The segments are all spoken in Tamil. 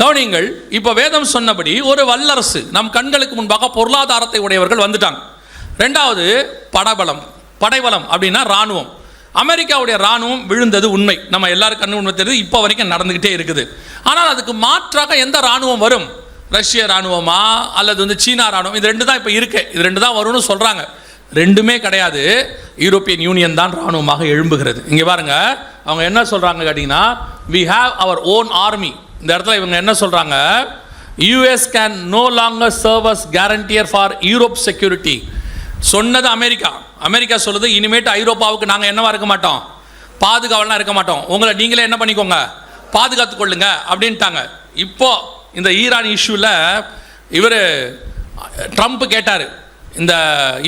கவனிங்கள், இப்போ வேதம் சொன்னபடி ஒரு வல்லரசு நம் கண்களுக்கு முன்பாக பொருளாதாரத்தை உடையவர்கள் வந்துட்டாங்க. ரெண்டாவது படைபலம் அப்படின்னா இராணுவம். அமெரிக்காவுடைய இராணுவம் விழுந்தது உண்மை, நம்ம எல்லாரும் கண்ணு உண்மை தெரியுது, இப்போ வரைக்கும் நடந்துக்கிட்டே இருக்குது. ஆனால் அதுக்கு மாற்றாக எந்த இராணுவம் வரும்? ரஷ்ய இராணுவமா அல்லது சீனா இராணுவம்? இது ரெண்டு தான் இப்போ இருக்கு, இது ரெண்டு தான் வரும்னு சொல்கிறாங்க. ரெண்டுமே கிடையாது. யூரோப்பியன் யூனியன் தான் இராணுவமாக எழும்புகிறது. இங்கே பாருங்க, அவங்க என்ன சொல்கிறாங்க கேட்டிங்கன்னா, we have our own army. இந்த இடத்துல இவங்க என்ன சொல்கிறாங்க, US can no longer serve as guarantor for Europe security. சொன்னது அமெரிக்கா சொல்லுது, இனிமேட்டு ஐரோப்பாவுக்கு நாங்கள் என்னவா இருக்க மாட்டோம், பாதுகாவலாம் இருக்க மாட்டோம், உங்களை நீங்களே என்ன பண்ணிக்கோங்க, பாதுகாத்து கொள்ளுங்க அப்படின்ட்டாங்க. இப்போ இந்த ஈரான் இஷ்யூவில் இவர் ட்ரம்ப் கேட்டார், இந்த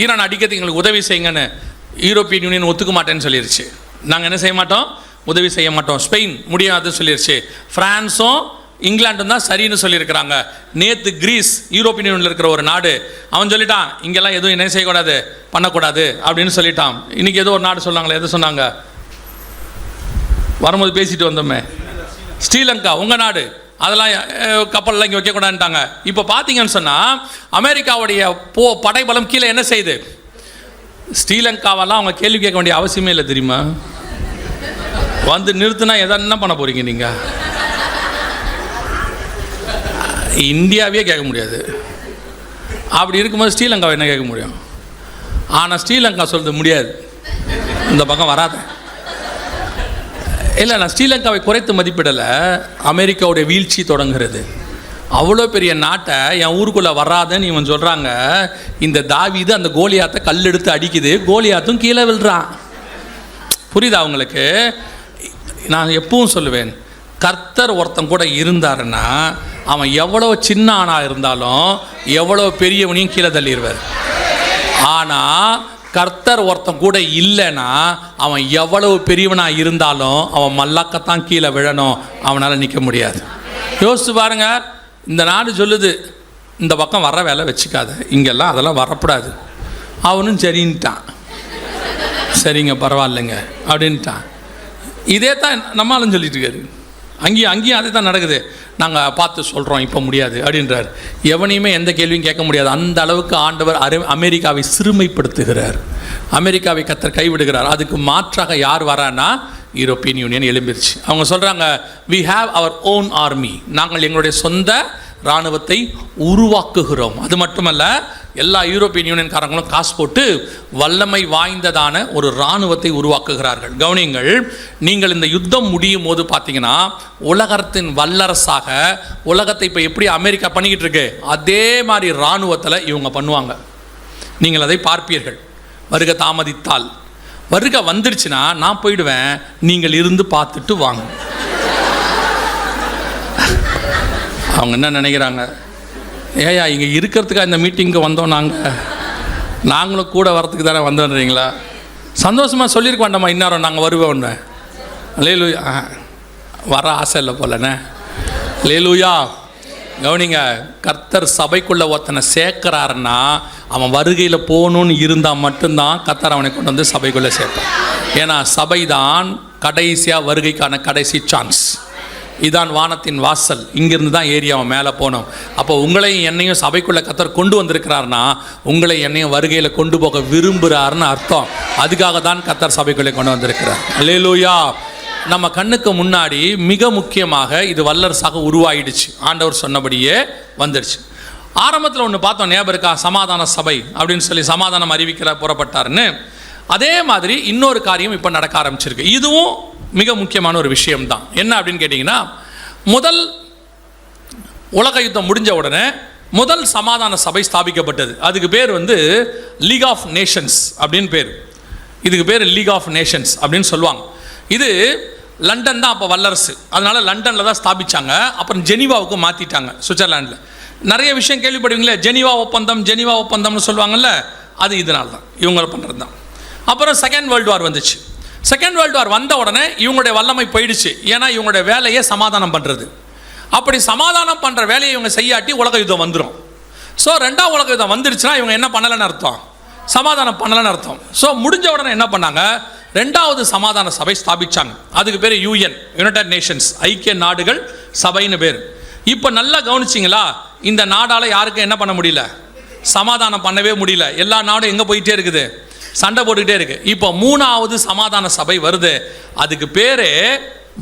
ஈரான் அடிக்கிறதுக்கு எங்களுக்கு உதவி செய்யுங்கன்னு. யூரோப்பியன் யூனியன் ஒத்துக்க மாட்டேன்னு சொல்லிடுச்சு, நாங்கள் என்ன செய்ய மாட்டோம், உதவி செய்ய மாட்டோம். ஸ்பெயின் முடியாதுன்னு சொல்லிடுச்சு. ஃப்ரான்ஸும் இங்கிலாண்டும் தான் சரின்னு சொல்லியிருக்கிறாங்க. நேற்று கிரீஸ் யூரோப்பியன் யூனியனில் இருக்கிற ஒரு நாடு, அவன் சொல்லிட்டான் இங்கெல்லாம் எதுவும் என்ன செய்யக்கூடாது, பண்ணக்கூடாது அப்படின்னு சொல்லிட்டான். இன்றைக்கி ஏதோ ஒரு நாடு சொன்னாங்களே, எது சொன்னாங்க, வரும்போது பேசிட்டு வந்தோமே, ஸ்ரீலங்கா, உங்கள் நாடு, அதெல்லாம் கப்பல்லாம் இங்கே வைக்கக்கூடாதுன்ட்டாங்க. இப்போ பார்த்தீங்கன்னு சொன்னால் அமெரிக்காவுடைய படைபலம் கீழே என்ன செய்யுது, ஸ்ரீலங்காவெல்லாம் அவங்க கேள்வி கேட்க வேண்டிய அவசியமே இல்லை தெரியுமா. வந்து நிறுத்தினா என்ன பண்ண போகிறீங்க நீங்கள், இந்தியாவே கேட்க முடியாது. அப்படி இருக்கும்போது ஸ்ரீலங்காவை என்ன கேட்க முடியும்? ஆனால் ஸ்ரீலங்கா சொல்றது முடியாது, இந்த பக்கம் வராத. இல்லை, நான் ஸ்ரீலங்காவை குறைத்து மதிப்பிடலை. அமெரிக்காவுடைய வீழ்ச்சி தொடங்குகிறது. அவ்வளோ பெரிய நாட்டை என் ஊருக்குள்ளே வராதுன்னு இவன் சொல்கிறாங்க. இந்த தாவீது அந்த கோலியாத்தை கல் எடுத்து அடிக்குது, கோலியாத்தும் கீழே விழுறான். புரியுதா அவங்களுக்கு? நான் எப்பவும் சொல்லுவேன், கர்த்தர் ஒருத்தன் கூட இருந்தாருன்னா அவன் எவ்வளோ சின்ன ஆணாக இருந்தாலும் எவ்வளோ பெரியவனையும் கீழே தள்ளிடுவார். ஆனால் கர்த்தர் ஒருத்தன் கூட இல்லைன்னா அவன் எவ்வளவு பெரியவனாக இருந்தாலும் அவன் மல்லாக்கத்தான் கீழே விழணும், அவனால் நிற்க முடியாது. யோசிச்சு பாருங்க, இந்த நாடு சொல்லுது இந்த பக்கம் வர வேலை வச்சுக்காத, இங்கெல்லாம் அதெல்லாம் வரக்கூடாது. அவனும் சரின்ட்டான், சரிங்க பரவாயில்லைங்க அப்படின்ட்டான். இதே தான் நம்மளும் சொல்லிட்டு இருக்காரு. அங்கேயும் அதே தான் நடக்குது. நாங்கள் பார்த்து சொல்கிறோம், இப்போ முடியாது அப்படின்றார். எவனையுமே எந்த கேள்வியும் கேட்க முடியாது. அந்த அளவுக்கு ஆண்டவர் அமெரிக்காவை சிறுமைப்படுத்துகிறார். அமெரிக்காவை கர்த்தர் கைவிடுகிறார். அதுக்கு மாற்றாக யார் வரான்னா யூரோப்பியன் யூனியன் எழும்பிருச்சு. அவங்க சொல்கிறாங்க, we have our own army. நாங்கள் எங்களுடைய சொந்த இராணுவத்தை உருவாக்குகிறோம். அது மட்டுமல்ல, எல்லா யூரோப்பியன் யூனியன்காரங்களும் காசு போட்டு வல்லமை வாய்ந்ததான ஒரு இராணுவத்தை உருவாக்குகிறார்கள். கவனிங்கள், நீங்கள் இந்த யுத்தம் முடியும் போது பார்த்தீங்கன்னா உலகத்தின் வல்லரசாக உலகத்தை இப்போ எப்படி அமெரிக்கா பண்ணிக்கிட்டு இருக்கு, அதே மாதிரி இராணுவத்தில் இவங்க பண்ணுவாங்க. நீங்கள் அதை பார்ப்பீர்கள். வருகை தாமதித்தால், வருகை வந்துருச்சுன்னா நான் போயிடுவேன், நீங்கள் இருந்து பார்த்துட்டு வாங்க. அவங்க என்ன நினைக்கிறாங்க, ஏயா இங்கே இருக்கிறதுக்காக இந்த மீட்டிங்க்கு வந்தோம், நாங்களும் கூட வரத்துக்கு தானே வந்துடுறீங்களா? சந்தோஷமாக சொல்லியிருக்க வேண்டாமா இந்நேரம் நாங்கள் வருவோன்னு? லேலூயா, வர ஆசை இல்லை போலண்ணே. லேலூயா. கவனிங்க, கர்த்தர் சபைக்குள்ளே ஒருத்தனை சேர்க்கிறாருன்னா அவன் வருகையில் போகணுன்னு இருந்தால் மட்டும்தான் கர்த்தர் அவனை கொண்டு வந்து சபைக்குள்ளே சேர்ப்பான். ஏன்னா சபை தான் கடைசியாக வருகைக்கான கடைசி சான்ஸ். இதான் வானத்தின் வாசல், இங்கிருந்து தான் ஏறி அவன் மேலே போனோம். அப்போ உங்களையும் என்னையும் சபைக்குள்ளே கர்த்தர் கொண்டு வந்திருக்கிறார்னா உங்களை என்னையும் வருகையில் கொண்டு போக விரும்புகிறாருன்னு அர்த்தம். அதுக்காக தான் கர்த்தர் சபைக்குள்ளே கொண்டு வந்திருக்கிறார். அல்லேலூயா. நம்ம கண்ணுக்கு முன்னாடி மிக முக்கியமாக இது வல்லரசாக உருவாயிடுச்சு. ஆண்டவர் சொன்னபடியே வந்துடுச்சு. ஆரம்பத்தில் ஒன்று பார்த்தோம், ஞாபகம் இருக்கா? சமாதான சபை அப்படின்னு சொல்லி சமாதானம் அறிவிக்கிற புறப்பட்டாருன்னு. அதே மாதிரி இன்னொரு காரியம் இப்போ நடக்க ஆரம்பிச்சிருக்கு. இதுவும் மிக முக்கியமான ஒரு விஷயம்தான். என்ன அப்படின்னு கேட்டிங்கன்னா, முதல் உலக யுத்தம் முடிஞ்ச உடனே முதல் சமாதான சபை ஸ்தாபிக்கப்பட்டது. அதுக்கு பேர் லீக் ஆஃப் நேஷன்ஸ் அப்படின்னு பேர். இதுக்கு பேர் லீக் ஆஃப் நேஷன்ஸ் அப்படின்னு சொல்லுவாங்க. இது லண்டன் தான் அப்போ வல்லரசு, அதனால் லண்டனில் தான் ஸ்தாபித்தாங்க. அப்புறம் ஜெனீவாவுக்கு மாற்றிட்டாங்க, சுவிட்சர்லாண்டில். நிறைய விஷயம் கேள்விப்படுவீங்களே, ஜெனீவா ஒப்பந்தம்னு சொல்லுவாங்கள்ல, அது இதனால தான், இவங்க பண்ணுறது தான். அப்புறம் செகண்ட் வேர்ல்டு வார் வந்துச்சு. செகண்ட் வேர்ல்டு வார் வந்த உடனே இவங்களுடைய வல்லமை போயிடுச்சு. ஏன்னா இவங்களுடைய வேலையை சமாதானம் பண்ணுறது. அப்படி சமாதானம் பண்ணுற வேலையை இவங்க செய்யாட்டி உலக யுத்தம் வந்துடும். ஸோ ரெண்டாவது உலக யுத்தம் வந்துருச்சுன்னா இவங்க என்ன பண்ணலைன்னு அர்த்தம், சமாதானம் பண்ணலைன்னு அர்த்தம். ஸோ முடிஞ்ச உடனே என்ன பண்ணாங்க, ரெண்டாவது சமாதான சபை ஸ்தாபிச்சாங்க. அதுக்கு பேர் யுஎன், யுனைடெட் நேஷன்ஸ், ஐக்கிய நாடுகள் சபைன்னு பேர். இப்போ நல்லா கவனிச்சிங்களா, இந்த நாடால் யாருக்கும் என்ன பண்ண முடியல, சமாதானம் பண்ணவே முடியல. எல்லா நாடும் எங்கே போயிட்டே இருக்குது, சண்டை போட்டுக்கிட்டே இருக்கு. இப்போ 3வது சமாதான சபை வருது. அதுக்கு பேரே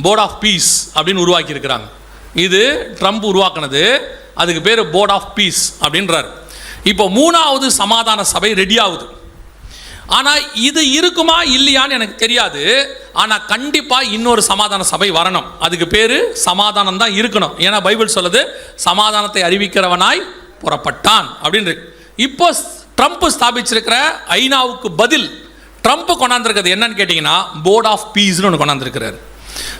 போர்ட் ஆஃப் பீஸ் அப்படின்னு உருவாக்கி இருக்கிறாங்க. இது ட்ரம்ப் உருவாக்குனது. அதுக்கு பேர் போர்ட் ஆஃப் பீஸ் அப்படின்றார். இப்போ 3வது சமாதான சபை ரெடி ஆகுது. ஆனால் இது இருக்குமா இல்லையான்னு எனக்கு தெரியாது. ஆனால் கண்டிப்பாக இன்னொரு சமாதான சபை வரணும். அதுக்கு பேர் சமாதானம் தான் இருக்கணும். ஏன்னா பைபிள் சொல்லுது, சமாதானத்தை அறிவிக்கிறவனாய் புறப்பட்டான் அப்படின்னு. இப்போ ட்ரம்ப் ஸ்தாபிச்சிருக்கிற ஐநாவுக்கு பதில் ட்ரம்ப் கொண்டாந்துருக்கிறது என்னன்னு கேட்டிங்கன்னா, போர்ட் ஆஃப் பீஸ்னு ஒன்று கொண்டாந்துருக்கிறார்.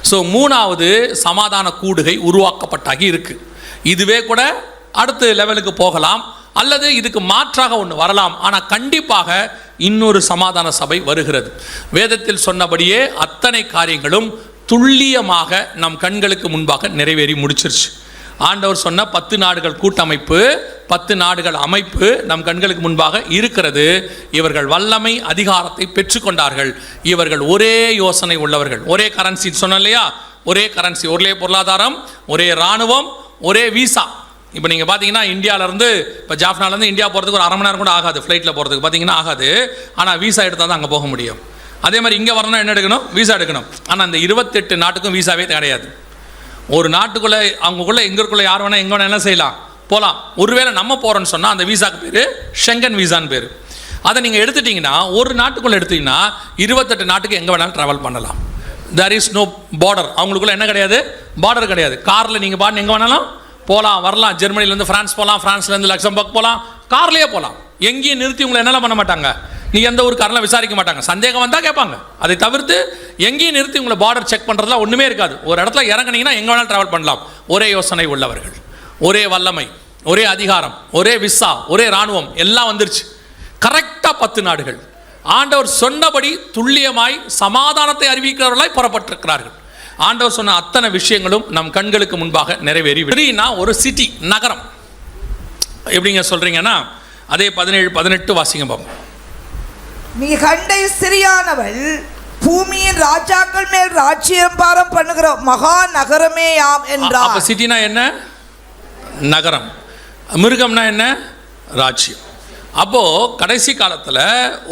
ஸோ 3வது சமாதான கூடுகை உருவாக்கப்பட்டாகி இருக்குது. இதுவே கூட அடுத்த லெவலுக்கு போகலாம், அல்லது இதுக்கு மாற்றாக ஒன்று வரலாம். ஆனால் கண்டிப்பாக இன்னொரு சமாதான சபை வருகிறது. வேதத்தில் சொன்னபடியே அத்தனை காரியங்களும் துல்லியமாக நம் கண்களுக்கு முன்பாக நிறைவேறி முடிச்சிருச்சு. ஆண்டவர் சொன்ன 10 நாடுகள் கூட்டமைப்பு, 10 நாடுகள் அமைப்பு நம் கண்களுக்கு முன்பாக இருக்கிறது. இவர்கள் வல்லமை அதிகாரத்தை பெற்றுக்கொண்டார்கள். இவர்கள் ஒரே யோசனை உள்ளவர்கள். ஒரே கரன்சி சொன்னோம் இல்லையா, ஒரே கரன்சி, ஒரே பொருளாதாரம், ஒரே இராணுவம், ஒரே வீசா. இப்போ நீங்கள் பார்த்தீங்கன்னா இந்தியாவிலேருந்து, இப்போ ஜாஃப்னாலேருந்து இந்தியா போகிறதுக்கு ஒரு 1/2 மணி நேரம் கூட ஆகாது. ஃப்ளைட்டில் போகிறதுக்கு பார்த்தீங்கன்னா ஆகாது. ஆனால் வீசா எடுத்தால் தான் அங்கே போக முடியும். அதே மாதிரி இங்கே வரணும், என்ன எடுக்கணும், வீசா எடுக்கணும். ஆனால் அந்த 28 நாட்டுக்கும் வீசாவே கிடையாது. ஒரு நாட்டுக்குள்ளே அவங்களுக்குள்ளே எங்களுக்குள்ளே யார் வேணால் எங்கே வேணால் என்ன செய்யலாம், போகலாம். ஒருவேளை நம்ம போகிறோன்னு சொன்னால் அந்த வீசாக்கு பேர் ஷெங்கன் வீசான்னு பேர். அதை நீங்கள் எடுத்துட்டிங்கன்னா, ஒரு நாட்டுக்குள்ளே எடுத்திங்கன்னா 28 நாட்டுக்கு எங்கே வேணாலும் ட்ராவல் பண்ணலாம். There is no border. அவங்களுக்குள்ள என்ன கிடையாது, பார்டர் கிடையாது. காரில் நீங்கள் பாட்டு எங்கே வேணாலும் போகலாம், வரலாம். ஜெர்மனிலேருந்து ஃப்ரான்ஸ் போகலாம், ஃப்ரான்ஸ்லேருந்து லக்சம்பர்க் போகலாம், கார்லேயே போகலாம். எங்கேயும் நிறுத்தி உங்களை என்னெல்லாம் பண்ண மாட்டாங்க, நீ எந்த ஊருக்காரெல்லாம் விசாரிக்க மாட்டாங்க. சந்தேகம் வந்தால் கேட்பாங்க. அதை தவிர்த்து எங்கேயும் நிறுத்தி உங்களை பார்டர் செக் பண்ணுறதுலாம் ஒன்றுமே இருக்காது. ஒரு இடத்துல இறங்குனீங்கன்னா எங்கே வேணாலும் ட்ராவல் பண்ணலாம். ஒரே யோசனை உள்ளவர்கள், ஒரே வல்லமை, ஒரே அதிகாரம், ஒரே விசா, ஒரே இராணுவம் எல்லாம் வந்துருச்சு. கரெக்டாக 10 நாடுகள் ஆண்டவர் சொன்னபடி துல்லியமாய் சமாதானத்தை அறிவிக்கிறவர்களாய் புறப்பட்டிருக்கிறார்கள். ஆண்டவர் சொன்ன அத்தனை விஷயங்களும் நம் கண்களுக்கு முன்பாக நிறைவேறி. ஒரு சிட்டி, நகரம். எப்படிங்க சொல்கிறீங்கன்னா, அதே 17-18 வாசிங்க பாப்போம். நீ கண்ட சிறியானவள் பூமியின் ராஜாக்கள் மேல் ராஜ்யம் பாரம் பண்ணுகிற மகா நகரமே யாம் என்றார். அப்ப சிட்டினா என்ன, நகரம். மிருகம்னா என்ன, ராஜ்யம். அப்போ கடைசி காலத்தில்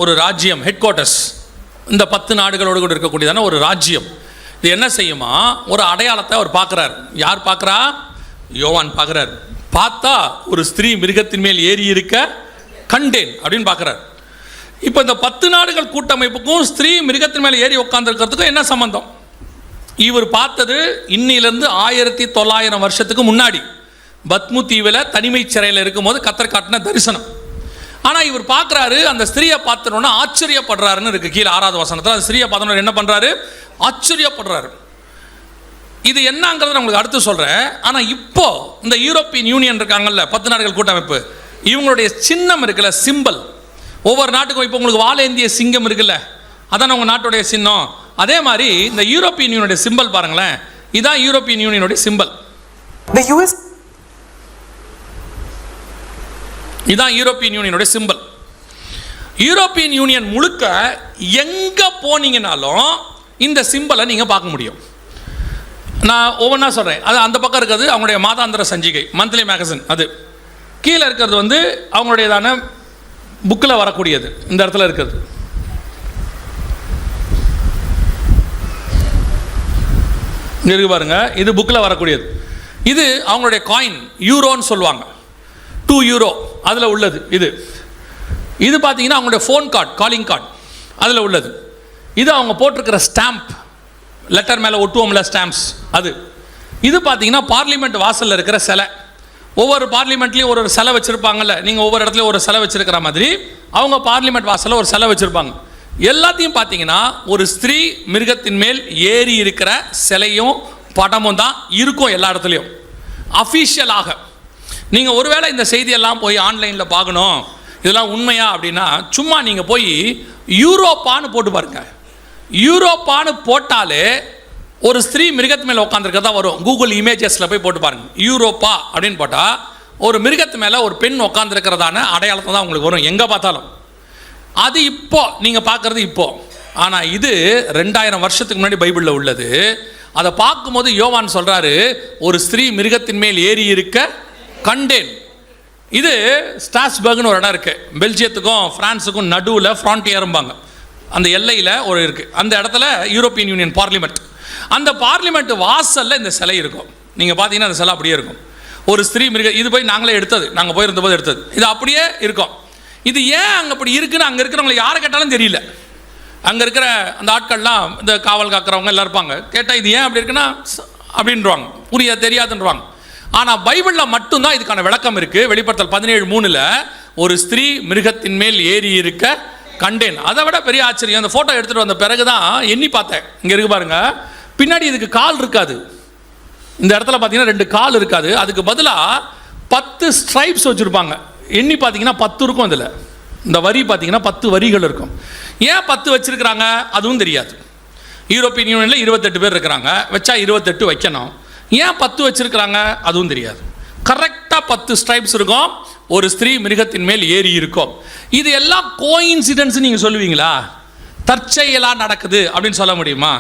ஒரு ராஜ்யம், ஹெட் குவார்ட்டர்ஸ், இந்த 10 நாடுகளோடு கூட இருக்கக்கூடியதான ஒரு ராஜ்யம். இது என்ன செய்யுமா, ஒரு அடையாளத்தை அவர் பார்க்குறார். யார் பார்க்குறா, யோவான் பார்க்குறார். பார்த்தா ஒரு ஸ்திரீ மிருகத்தின் மேல் ஏறி இருக்க கண்டேன் அப்படின்னு பார்க்குறார். இப்போ இந்த 10 நாடுகள் கூட்டமைப்புக்கும் ஸ்திரீ மிருகத்தின் மேலே ஏறி உட்காந்துருக்கிறதுக்கும் என்ன சம்பந்தம்? இவர் பார்த்தது இன்னிலிருந்து 1900 வருஷத்துக்கு முன்னாடி பத்மு தீவில் தனிமை சிறையில் இருக்கும்போது கத்தர் காட்டின தரிசனம். ஆனால் இவர் பார்க்குறாரு, அந்த ஸ்திரீயை பார்த்தோன்னா ஆச்சரியப்படுறாருன்னு இருக்கு கீழே 6வது வசனத்தில். அந்த ஸ்திரீயை பார்த்தோன்னா என்ன பண்ணுறாரு, ஆச்சரியப்படுறாரு. இது என்னங்கிறத உங்களுக்கு அடுத்து சொல்கிறேன். ஆனால் இப்போ இந்த யூரோப்பியன் யூனியன் இருக்காங்கல்ல, 10 நாடுகள் கூட்டமைப்பு, இவங்களுடைய சின்னம் இருக்குல்ல, சிம்பல். ஒவ்வொரு நாட்டுக்கும் இப்போ உங்களுக்கு வாழேந்திய சிங்கம் இருக்குல்ல, அதான் உங்கள் நாட்டுடைய சின்னம். அதே மாதிரி இந்த யூரோப்பியன் யூனியனுடைய சிம்பல் பாருங்களேன். இதுதான் யூரோப்பியன் யூனியனுடைய சிம்பல். இதுதான் யூரோப்பியன் யூனியனுடைய சிம்பல். யூரோப்பியன் யூனியன் முழுக்க எங்கே போனீங்கன்னாலும் இந்த சிம்பலை நீங்கள் பார்க்க முடியும். நான் ஒவ்வொன்றா சொல்கிறேன். அது அந்த பக்கம் இருக்கிறது அவங்களுடைய மாதாந்திர சஞ்சிகை, மந்த்லி மேகசின். அது கீழே இருக்கிறது வந்து அவங்களுடையதான புக்கில் வரக்கூடியது. இந்த இடத்துல இருக்கிறது இருக்கு பாருங்க, இது புக்கில் வரக்கூடியது. இது அவங்களுடைய காயின், யூரோன்னு சொல்லுவாங்க, 2 யூரோ அதில் உள்ளது. இது பார்த்தீங்கன்னா அவங்களுடைய ஃபோன் கார்டு, காலிங் கார்டு அதில் உள்ளது. இது அவங்க போட்டிருக்கிற ஸ்டாம்ப், லெட்டர் மேலே ஒட்டுவோம்ல ஸ்டாம்ப்ஸ், அது. இது பார்த்தீங்கன்னா பார்லிமெண்ட் வாசலில் இருக்கிற சிலை. ஒவ்வொரு பார்லிமெண்ட்லேயும் ஒரு சிலை வச்சுருப்பாங்கல்ல, நீங்கள் ஒவ்வொரு இடத்துலையும் ஒரு சிலை வச்சுருக்கிற மாதிரி அவங்க பார்லிமெண்ட் வாசலில் ஒரு சிலை வச்சுருப்பாங்க. எல்லாத்தையும் பார்த்தீங்கன்னா ஒரு ஸ்திரீ மிருகத்தின் மேல் ஏறி இருக்கிற சிலையும் படமும் தான் இருக்கும் எல்லா இடத்துலையும் அஃபீஷியலாக. நீங்கள் ஒருவேளை இந்த செய்தியெல்லாம் போய் ஆன்லைனில் பார்க்கணும், இதெல்லாம் உண்மையா அப்படின்னா, சும்மா நீங்கள் போய் யூரோப்பான்னு போட்டு பாருங்க. யூரோப்பான்னு போட்டாலே ஒரு ஸ்திரீ மிருகத்து மேலே உட்காந்துருக்கிறதா வரும். கூகுள் இமேஜஸில் போய் போட்டு பாருங்கள். யூரோப்பா அப்படின்னு போட்டால் ஒரு மிருகத்து மேலே ஒரு பெண் உட்காந்துருக்கிறதான அடையாளத்தை தான் உங்களுக்கு வரும் எங்கே பார்த்தாலும். அது இப்போ நீங்கள் பார்க்குறது இப்போ. ஆனால் இது 2000 வருஷத்துக்கு முன்னாடி பைபிளில் உள்ளது. அதை பார்க்கும்போது யோவான் சொல்கிறாரு, ஒரு ஸ்திரீ மிருகத்தின் மேல் ஏறி இருக்க கண்டேன். இது ஸ்ட்ராஸ்பர்க்னு ஒரு இடம் இருக்குது, பெல்ஜியத்துக்கும் ஃப்ரான்ஸுக்கும் நடுவில் ஃப்ரான்டியரும்பாங்க, அந்த எல்லையில் ஒரு இருக்குது. அந்த இடத்துல யூரோப்பியன் யூனியன் பார்லிமெண்ட், அந்த பார்லிமெண்ட் வாசலில் இந்த சிலை இருக்கும். நீங்கள் பார்த்தீங்கன்னா அந்த சிலை அப்படியே இருக்கும். ஒரு ஸ்திரீ மிருகம், இது போய் நாங்களே எடுத்தது, நாங்கள் போயிருந்த போது எடுத்தது, இது அப்படியே இருக்கும். இது ஏன் அங்கே அப்படி இருக்குன்னு அங்கே இருக்கிறவங்களை யாரை கேட்டாலும் தெரியல. அங்கே இருக்கிற அந்த ஆட்கள்லாம், இந்த காவல் காக்கிறவங்க எல்லாம் இருப்பாங்க, கேட்டால் இது ஏன் அப்படி இருக்குன்னா அப்படின்றாங்க, புரிய தெரியாதுன்றாங்க. ஆனால் பைபிளில் மட்டும்தான் இதுக்கான விளக்கம் இருக்குது. வெளிப்படுத்தல் 17:3 ஒரு ஸ்திரீ மிருகத்தின் மேல் ஏறி இருக்க கண்டேன். அதை விட பெரிய ஆச்சரியம், அந்த ஃபோட்டோ எடுத்துகிட்டு வந்த பிறகு தான் எண்ணி பார்த்தேன். இங்கே இருக்கு பாருங்க, பின்னாடி இதுக்கு கால் இருக்காது. இந்த இடத்துல பார்த்தீங்கன்னா 2 கால் இருக்காது, அதுக்கு பதிலாக 10 ஸ்ட்ரைப்ஸ் வச்சுருப்பாங்க. எண்ணி பார்த்தீங்கன்னா 10 இருக்கும். அதில் இந்த வரி பார்த்தீங்கன்னா 10 வரிகள் இருக்கும். ஏன் 10 வச்சுருக்கிறாங்க அதுவும் தெரியாது. யூரோப்பியன் யூனியனில் 28 பேர் இருக்கிறாங்க, வச்சா 28 வைக்கணும். ஏன் 10 வச்சுருக்கிறாங்க அதுவும் தெரியாது. கரெக்டாக 10 ஸ்ட்ரைப்ஸ் இருக்கும், ஒரு ஸ்திரீ மிருகத்தின் மேல் ஏறி இருக்கும். இது எல்லாம் கோயின்சிடென்ஸ் நீங்கள் சொல்லுவீங்களா? தற்செயலாக நடக்குது அப்படின்னு சொல்ல முடியுமா?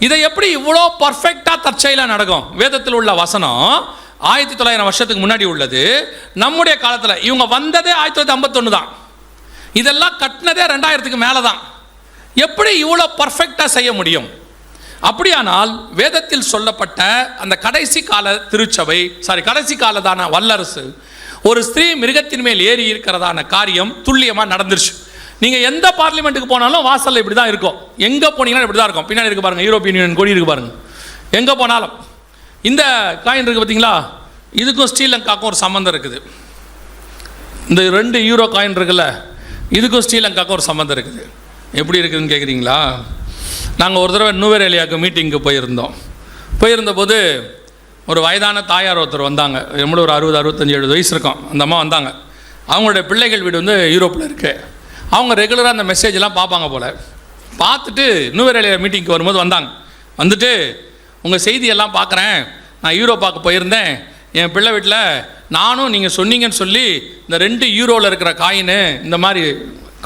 இதை எப்படி இவ்வளோ பர்ஃபெக்டாக தற்செயலாக நடக்கும்? வேதத்தில் உள்ள வசனம் 1900 வருஷத்துக்கு முன்னாடி உள்ளது. நம்முடைய காலத்தில் இவங்க வந்ததே 1951 தான், இதெல்லாம் கட்டினதே 2000க்கு மேலே தான். எப்படி இவ்வளோ பர்ஃபெக்டாக செய்ய முடியும்? அப்படியானால் வேதத்தில் சொல்லப்பட்ட அந்த கடைசி கால திருச்சபை, கடைசி காலதான வல்லரசு, ஒரு ஸ்திரீ மிருகத்தின் மேல் ஏறி இருக்கிறதான காரியம் துல்லியமாக நடந்துருச்சு. நீங்கள் எந்த பார்லிமெண்ட்டுக்கு போனாலும் வாசலில் இப்படி தான் இருக்கும். எங்கே போனீங்கன்னா இப்படி தான் இருக்கும். பின்னாடி இருக்கு பாருங்கள், யூரோப்பியன் யூனியன் கொடி இருக்கு பாருங்கள். எங்கே போனாலும் இந்த காயின் இருக்குது பார்த்தீங்களா, இதுக்கும் ஸ்ரீலங்காவுக்கும் ஒரு சம்மந்தம் இருக்குது. இந்த 2 யூரோ காயின் இருக்குல்ல, இதுக்கும் ஸ்ரீலங்காவுக்கும் ஒரு சம்மந்தம் இருக்குது. எப்படி இருக்குதுன்னு கேட்குறீங்களா? நாங்கள் ஒரு தடவை நுவரேலியாவுக்கு மீட்டிங்க்கு போயிருந்தபோது ஒரு வயதான தாயார் ஒருத்தர் வந்தாங்க. நம்மளோட ஒரு 60-65 வயசு இருக்கும். அந்த அம்மா வந்தாங்க. அவங்களுடைய பிள்ளைகள் வீடு வந்து யூரோப்பில் இருக்குது. அவங்க ரெகுலராக அந்த மெசேஜெலாம் பார்ப்பாங்க போல். பார்த்துட்டு நுவரேலியா மீட்டிங்க்கு வரும்போது வந்துட்டு உங்கள் செய்தியெல்லாம் பார்க்குறேன், நான் யூரோப்பாவுக்கு போயிருந்தேன், என் பிள்ளை வீட்டில் நானும் நீங்கள் சொன்னீங்கன்னு சொல்லி இந்த 2 யூரோவில் இருக்கிற காயின், இந்த மாதிரி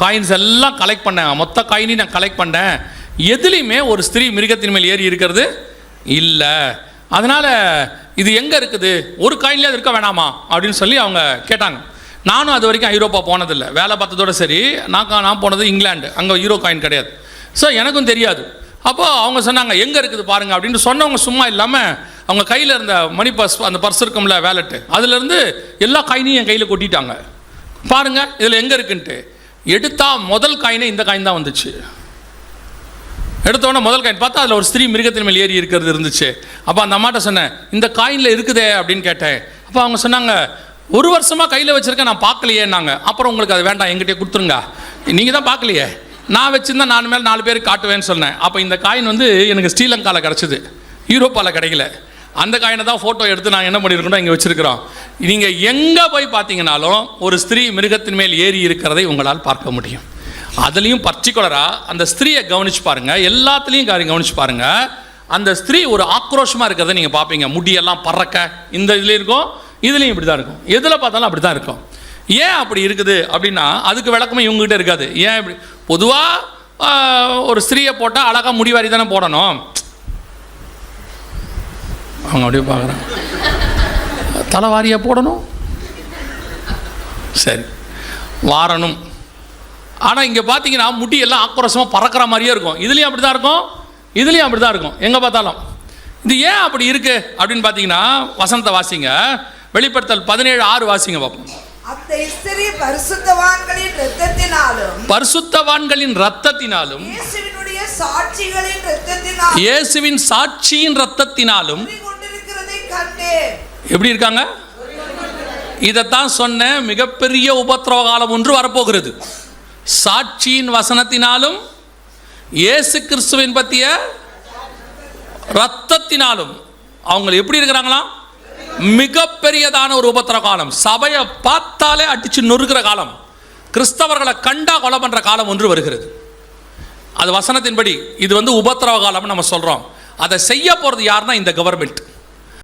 காயின்ஸ் எல்லாம் கலெக்ட் பண்ணேன், மொத்த காயினையும் நான் கலெக்ட் பண்ணேன், எதுலேயுமே ஒரு ஸ்திரீ மிருகத்தின் மேல் ஏறி இருக்கிறது இல்லை. அதனால் இது எங்கே இருக்குது, ஒரு காயின்லேயே அது இருக்க வேணாமா அப்படின்னு சொல்லி அவங்க கேட்டாங்க. நானும் அது வரைக்கும் ஐரோப்பா போனதில்லை, வேலை பார்த்ததோடு சரி. நான் போனது இங்கிலாந்து, அங்கே யூரோ காயின் கிடையாது. ஸோ எனக்கும் தெரியாது. அப்போது அவங்க சொன்னாங்க எங்கே இருக்குது பாருங்கள் அப்படின்ட்டு சொன்னவங்க சும்மா இல்லாமல் அவங்க கையில் இருந்த மணி பர்ஸ், அந்த பர்ஸ் இருக்கும்ல வேலெட்டு, அதுலேருந்து எல்லா காயினையும் என் கையில் கொட்டிட்டாங்க. பாருங்கள் இதில் எங்கே இருக்குன்ட்டு. எடுத்தால் முதல் காயினே இந்த காயின் தான் வந்துச்சு. எடுத்தோடனே முதல் காயின் பார்த்தா அதில் ஒரு ஸ்திரீ மிருகத்தின் மேல் ஏறி இருக்கிறது இருந்துச்சு. அப்போ அந்த அம்மாட்ட சொன்னேன், இந்த காயினில் இருக்குதே அப்படின்னு கேட்டேன். அப்போ அவங்க சொன்னாங்க, 1 வருஷமாக கையில் வச்சுருக்கேன், நான் பார்க்கலையேன்னாங்க. அப்புறம் உங்களுக்கு அது வேண்டாம், என்கிட்டே கொடுத்துருங்க, நீங்கள் தான் பார்க்கலையே, நான் வச்சுருந்தா 4 பேருக்கு காட்டுவேன்னு சொன்னேன். அப்போ இந்த காயின் வந்து எனக்கு ஸ்ரீலங்காவில் கிடச்சிது, யூரோப்பாவில் கிடைக்கல. அந்த காயினை தான் ஃபோட்டோ எடுத்து நான் என்ன பண்ணியிருக்கோம் இங்கே வச்சுருக்கிறோம். நீங்கள் எங்கே போய் பார்த்தீங்கன்னாலும் ஒரு ஸ்திரீ மிருகத்தின் மேல் ஏறி இருக்கிறதை உங்களால் பார்க்க முடியும். அதுலேயும் பர்டிகுலராக அந்த ஸ்திரீயை கவனிச்சு பாருங்கள், எல்லாத்துலேயும் கவனிச்சு பாருங்கள். அந்த ஸ்திரீ ஒரு ஆக்ரோஷமாக இருக்கிறத நீங்கள் பார்ப்பீங்க. முடியெல்லாம் பறக்க இந்த இதுலேயும் இருக்கும், இதுலேயும் இப்படி தான் இருக்கும், எதில் பார்த்தாலும் அப்படி தான் இருக்கும். ஏன் அப்படி இருக்குது அப்படின்னா அதுக்கு விளக்கமே இவங்ககிட்ட இருக்காது. ஏன் இப்படி? பொதுவாக ஒரு ஸ்திரீயை போட்டால் அழகாக முடிவாரி தானே போடணும். அவங்க அப்படியே பார்க்குறாங்க, தலைவாரியாக போடணும், சரி வாரணும். ஆனால் இங்கே பார்த்தீங்கன்னா முடியெல்லாம் ஆக்ரோஷமாக பறக்கிற மாதிரியே இருக்கும். இதுலேயும் அப்படி தான் இருக்கும், இதுலேயும் அப்படி தான் இருக்கும், எங்கே பார்த்தாலும். இது ஏன் அப்படி இருக்குது அப்படின்னு பார்த்தீங்கன்னா வசனத்தை வாசிங்க, வெளிப்படுத்தல் 17:6 வாசிங்க பார்ப்போம். அந்த ஸ்திரீ பரிசுத்தவான்களின் இரத்தத்தினாலும் இயேசுவின் சாட்சியின் இரத்தத்தினாலும் எப்படி இருக்காங்க? இதைத்தான் சொன்ன, மிகப்பெரிய உபத்திரவ காலம் ஒன்று வரப்போகிறது. சாட்சியின் வசனத்தினாலும் இயேசு கிறிஸ்துவின் பற்றிய இரத்தத்தினாலும் அவங்க எப்படி இருக்கிறாங்களாம்? மிகப்பெரியதான ஒரு உபத்திர காலம். சபையை பார்த்தாலே அடிச்சு நொறுக்கிற காலம், கிறிஸ்தவர்களை கண்டா கொலை பண்ற காலம் ஒன்று வருகிறது. அது வசனத்தின்படி இது வந்து உபத்திரவ காலம்னு நம்ம சொல்றோம். அதை செய்ய போறது யாருன்னா இந்த கவர்மெண்ட்.